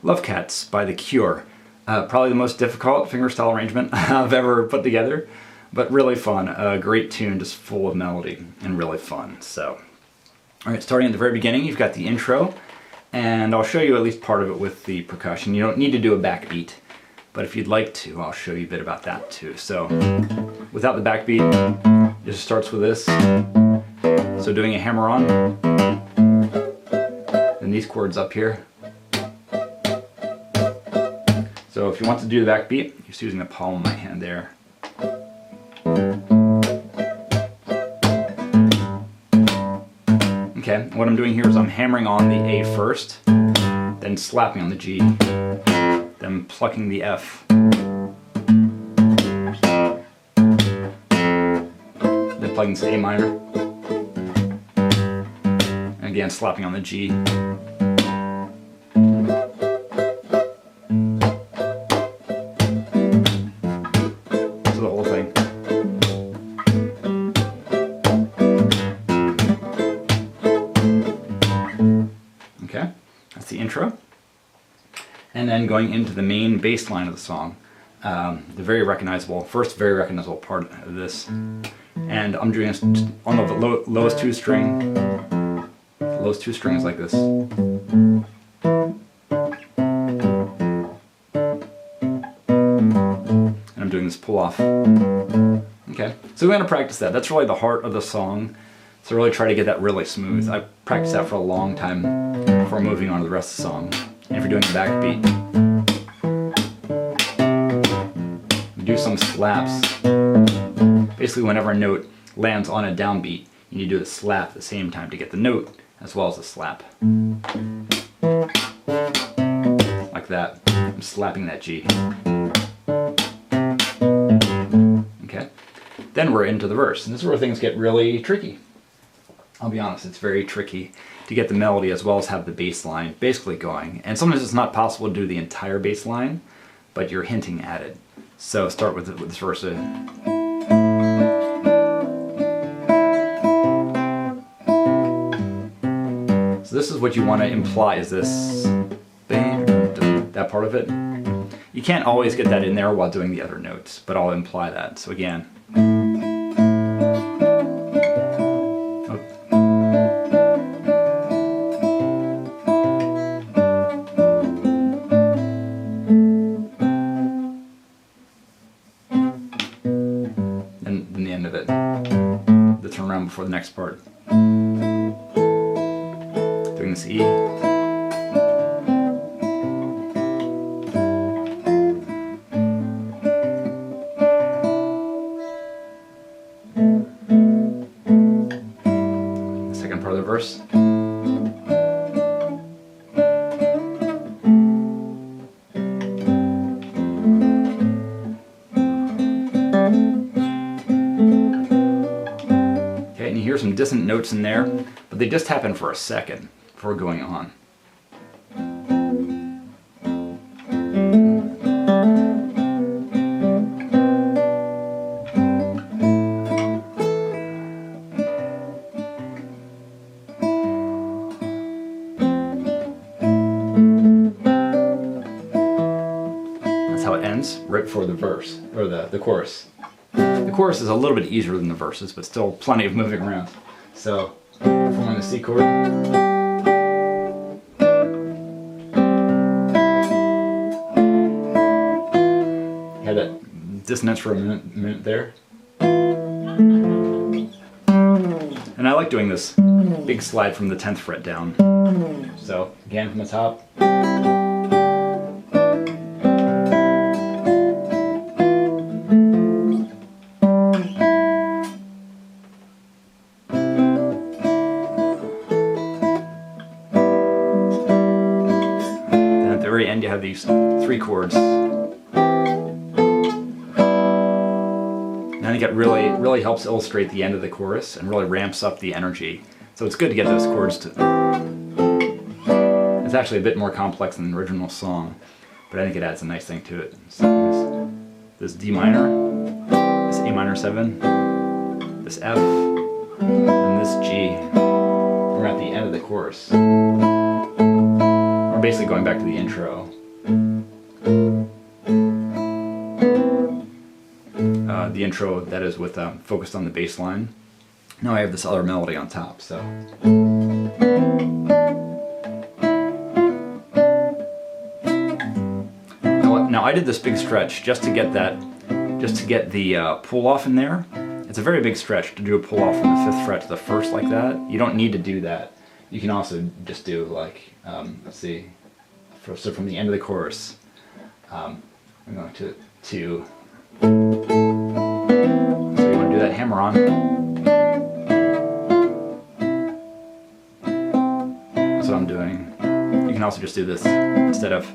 Lovecats by The Cure. Probably the most difficult fingerstyle arrangement I've ever put together, but really fun. A great tune, just full of melody and really fun. So, all right, starting at the very beginning, you've got the intro, and I'll show you at least part of it with the percussion. You don't need to do a backbeat, but if you'd like to, I'll show you a bit about that too. So, without the backbeat, it just starts with this. So doing a hammer on, and these chords up here. So if you want to do the backbeat, just using the palm of my hand there. Okay, what I'm doing here is I'm hammering on the A first, then slapping on the G, then plucking the F, then plucking the A minor, and again slapping on the G. The whole thing. Okay, that's the intro. And then going into the main bass line of the song, the very recognizable part of this. And I'm doing this on the lowest two string. The lowest two strings like this. Doing this pull off. Okay, so we're going to practice that. That's really the heart of the song. So really try to get that really smooth. I practiced that for a long time before moving on to the rest of the song. And if you're doing a backbeat, do some slaps. Basically whenever a note lands on a downbeat, you need to do a slap at the same time to get the note as well as the slap. Like that. I'm slapping that G. Okay, then we're into the verse, and this is where things get really tricky. I'll be honest, it's very tricky to get the melody as well as have the bass line basically going. And sometimes it's not possible to do the entire bass line, but you're hinting at it. So start with this verse. So this is what you want to imply is this, that part of it. You can't always get that in there while doing the other notes, but I'll imply that. So again. And then the end of it. The turnaround before the next part. Doing this E. Part of the verse. Okay, and you hear some dissonant notes in there, but they just happen for a second before going on. How it ends right before the verse, or the chorus. The chorus is a little bit easier than the verses, but still plenty of moving around. So, forming the C chord. Had that dissonance for a minute there. And I like doing this big slide from the 10th fret down. So, again from the top. Very end you have these three chords. And I think it really helps illustrate the end of the chorus and really ramps up the energy. So it's good to get those chords to... It's actually a bit more complex than the original song, but I think it adds a nice thing to it. So this D minor, this A minor 7, this F, and this G. We're at the end of the chorus. Or basically going back to the intro. The intro that is with focused on the bass line. Now I have this other melody on top, so. Now I did this big stretch just to get that, the pull off in there. It's a very big stretch to do a pull off from the 5th fret to the 1st like that. You don't need to do that. You can also just do like, let's see, so from the end of the chorus, I'm going to. So you want to do that hammer on. That's what I'm doing. You can also just do this instead of.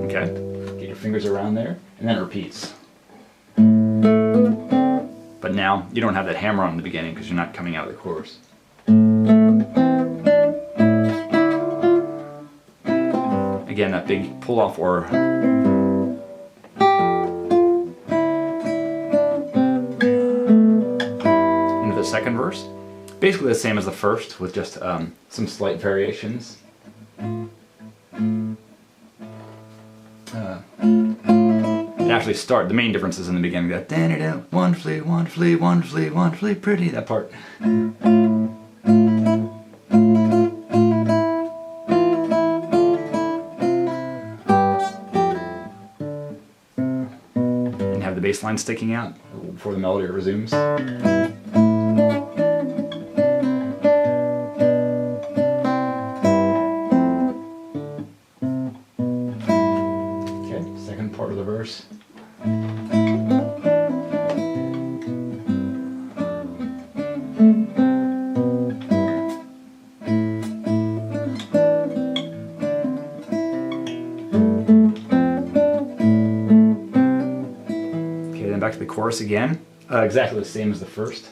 Okay, get your fingers around there, and then it repeats. But now you don't have that hammer on in the beginning because you're not coming out of the chorus. Again, that big pull off or into the second verse. Basically the same as the first with just some slight variations. Actually the main difference is in the beginning, that da-da-da, wonderfully, wonderfully, wonderfully, wonderfully pretty, that part. And have the bass line sticking out before the melody resumes. Okay, second part of the verse. Back to the chorus again, exactly the same as the first,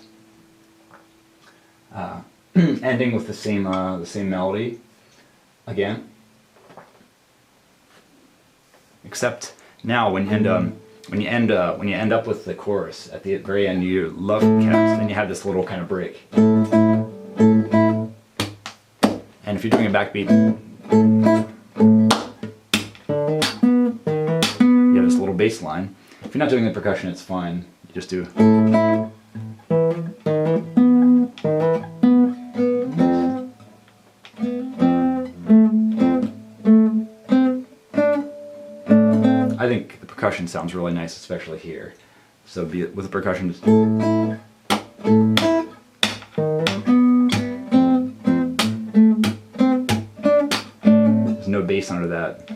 ending with the same melody again, except now when you end up with the chorus at the very end, you Lovecats, then you have this little kind of break, and if you're doing a backbeat, you have this little bass line. If you're not doing the percussion, it's fine. You just do. I think the percussion sounds really nice, especially here. So with the percussion, just. There's no bass under that.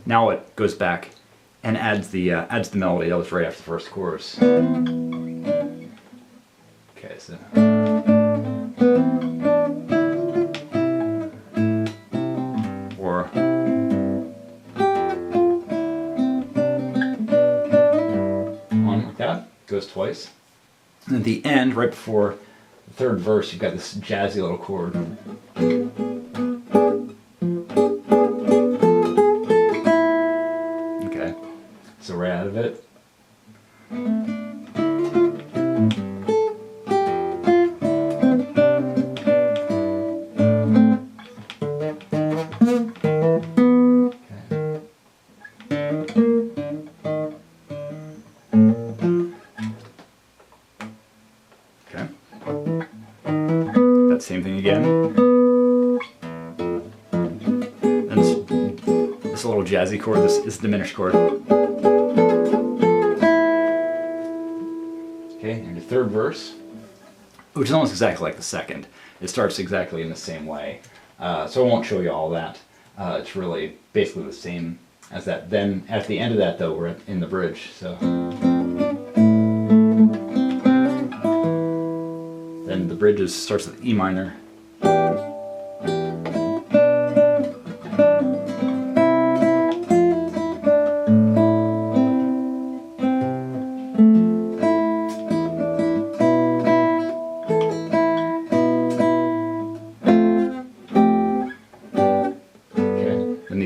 Now it goes back and adds the melody that was right after the first chorus. Okay, so or on like that, goes twice. And at the end, right before the third verse, you've got this jazzy little chord. So right out of it. Okay. That same thing again. And this little jazzy chord, this diminished chord. Okay, and your third verse, which is almost exactly like the second. It starts exactly in the same way. So I won't show you all that. It's really basically the same as that. Then at the end of that though, we're in the bridge. So then the bridge starts with E minor.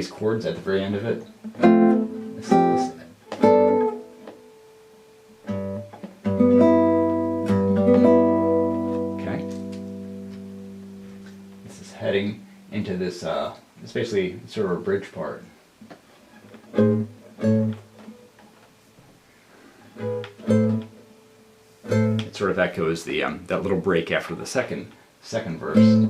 these chords at the very end of it. Okay. This is heading into this, it's basically sort of a bridge part. It sort of echoes the that little break after the second verse.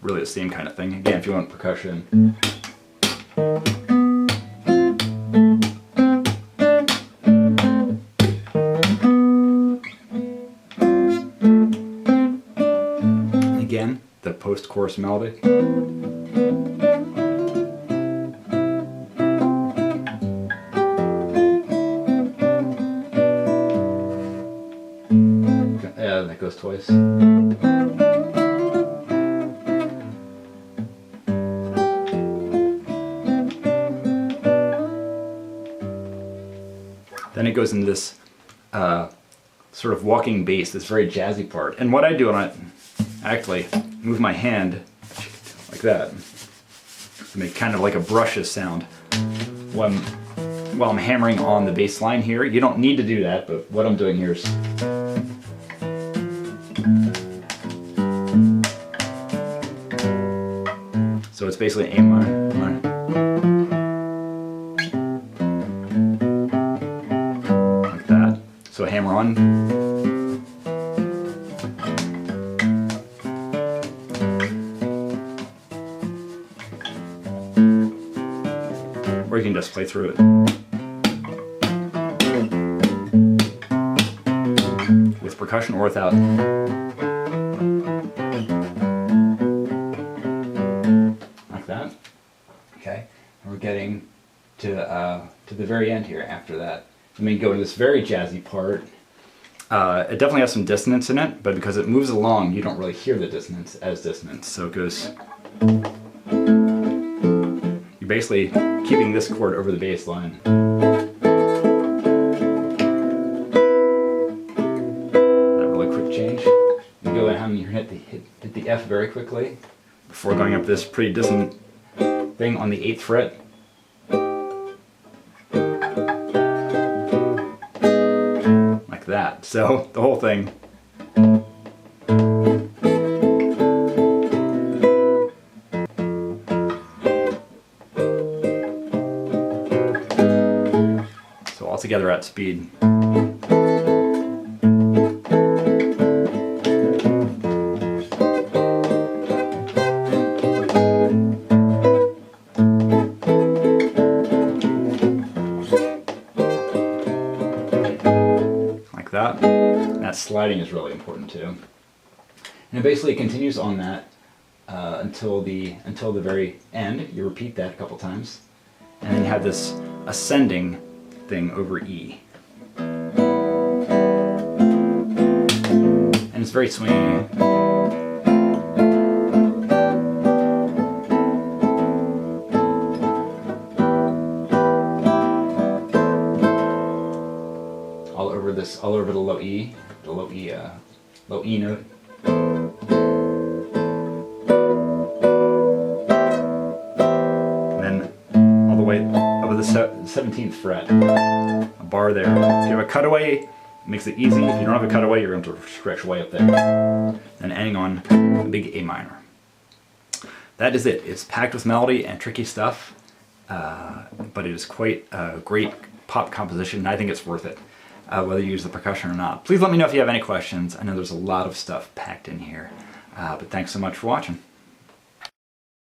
Really the same kind of thing. Again, if you want percussion. Again, the post-chorus melody. Yeah, that goes twice. Then it goes into this sort of walking bass, this very jazzy part. And what I do when I actually move my hand like that, to make kind of like a brushes sound while I'm hammering on the bass line here. You don't need to do that, but what I'm doing here is so it's basically A minor. Like that. So hammer on. Or you can just play through it. With percussion or without. Like that. Okay. And we're getting to the very end here after that. Let me go to this very jazzy part. It definitely has some dissonance in it, but because it moves along, you don't really hear the dissonance as dissonance. So it goes... You're basically keeping this chord over the bass line. That really quick change. You go ahead and you hit the F very quickly before going up this pretty dissonant thing on the 8th fret. Like that. So the whole thing. Together at speed. Like that. And that sliding is really important too. And it basically continues on that until the very end. You repeat that a couple times, and then you have this ascending thing over E. And it's very swingy. All over the low E, low E note. And then all the way over the 17th fret, a bar there. If you have a cutaway, it makes it easy. If you don't have a cutaway, you're going to stretch way up there. And ending on a big A minor. That is it. It's packed with melody and tricky stuff, but it is quite a great pop composition, and I think it's worth it, whether you use the percussion or not. Please let me know if you have any questions. I know there's a lot of stuff packed in here, but thanks so much for watching.